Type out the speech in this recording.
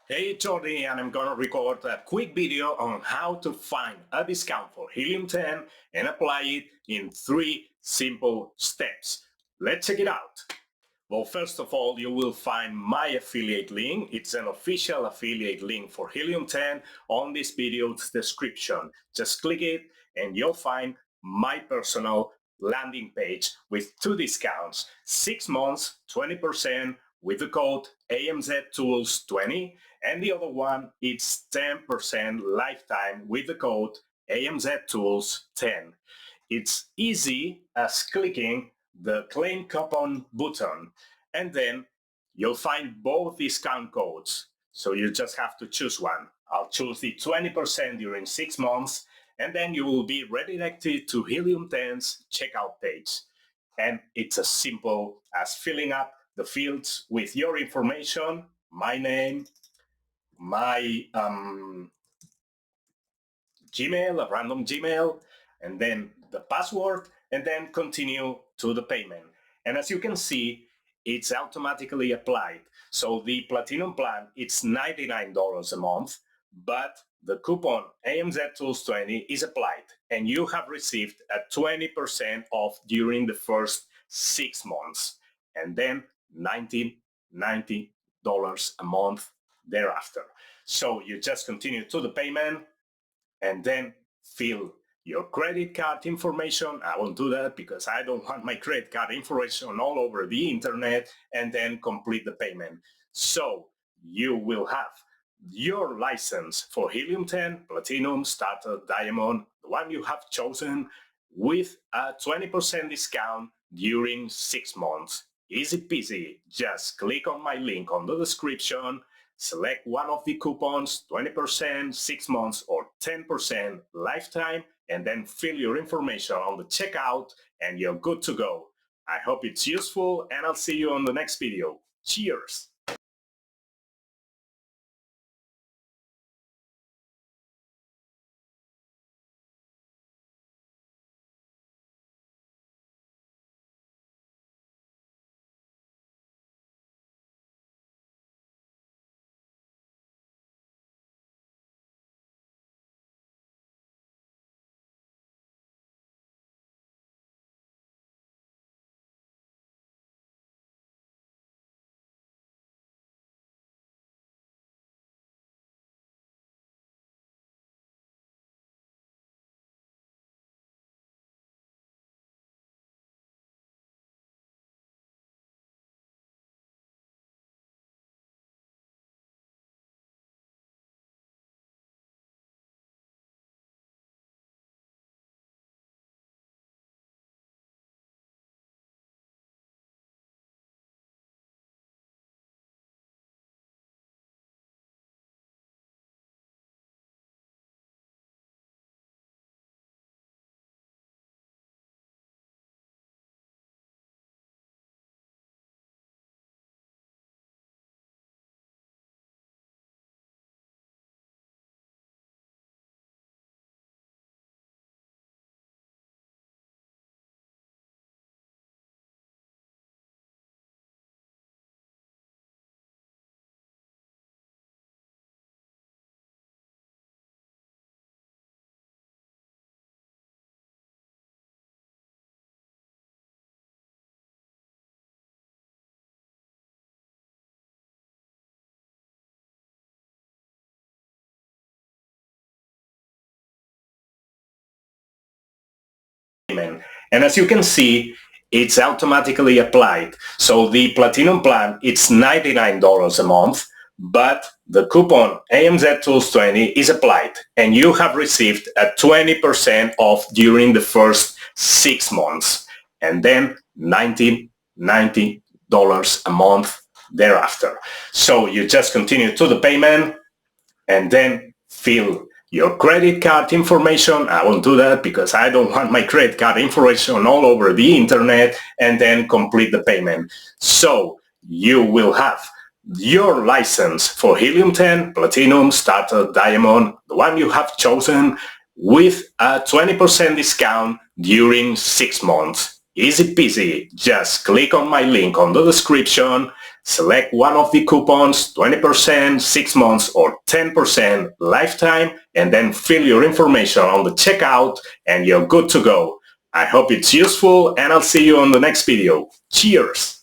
Hey Jordi, and I'm gonna record a quick video on how to find a discount for Helium 10 and apply it in 3 simple steps. Let's check it out. Well, first of all, you will find my affiliate link. It's an official affiliate link for Helium 10 on this video's description. Just click it and you'll find my personal landing page with 2 discounts. 6 months, 20% with the code AMZTools20, and the other one it's 10% lifetime with the code AMZTools10. It's easy as clicking the claim coupon button, and then you'll find both discount codes. So you just have to choose one. I'll choose the 20% during 6 months, and then you will be redirected to Helium 10's checkout page. And it's as simple as filling up the fields with your information, my name, my Gmail, a random Gmail, and then the password, and then continue to the payment. And as you can see, it's automatically applied. So the Platinum plan, it's $99 a month, but the coupon AMZTools20 is applied, and you have received a 20% off during the first 6 months, and then $90 a month thereafter. So you just continue to the payment, and then fill your credit card information. I won't do that because I don't want my credit card information all over the internet, and then complete the payment. So you will have your license for Helium 10, Platinum, Starter, Diamond, the one you have chosen, with a 20% discount during 6 months. Easy peasy. Just click on my link on the description, select one of the coupons, 20%, 6 months, or 10% lifetime, and then fill your information on the checkout, and you're good to go. I hope it's useful, and I'll see you on the next video. Cheers! And as you can see, it's automatically applied. So the Platinum plan, it's $99 a month, but the coupon AMZTools20 is applied, and you have received a 20% off during the first 6 months, and then $90 a month thereafter. So you just continue to the payment, and then fill your credit card information. I won't do that because I don't want my credit card information all over the internet, and then complete the payment. So you will have your license for Helium 10, Platinum, Starter, Diamond, the one you have chosen, with a 20% discount during 6 months. Easy peasy. Just click on my link on the description, Select one of the coupons, 20%, 6 months, or 10% lifetime, and then fill your information on the checkout and you're good to go. I hope it's useful and I'll see you on the next video. Cheers!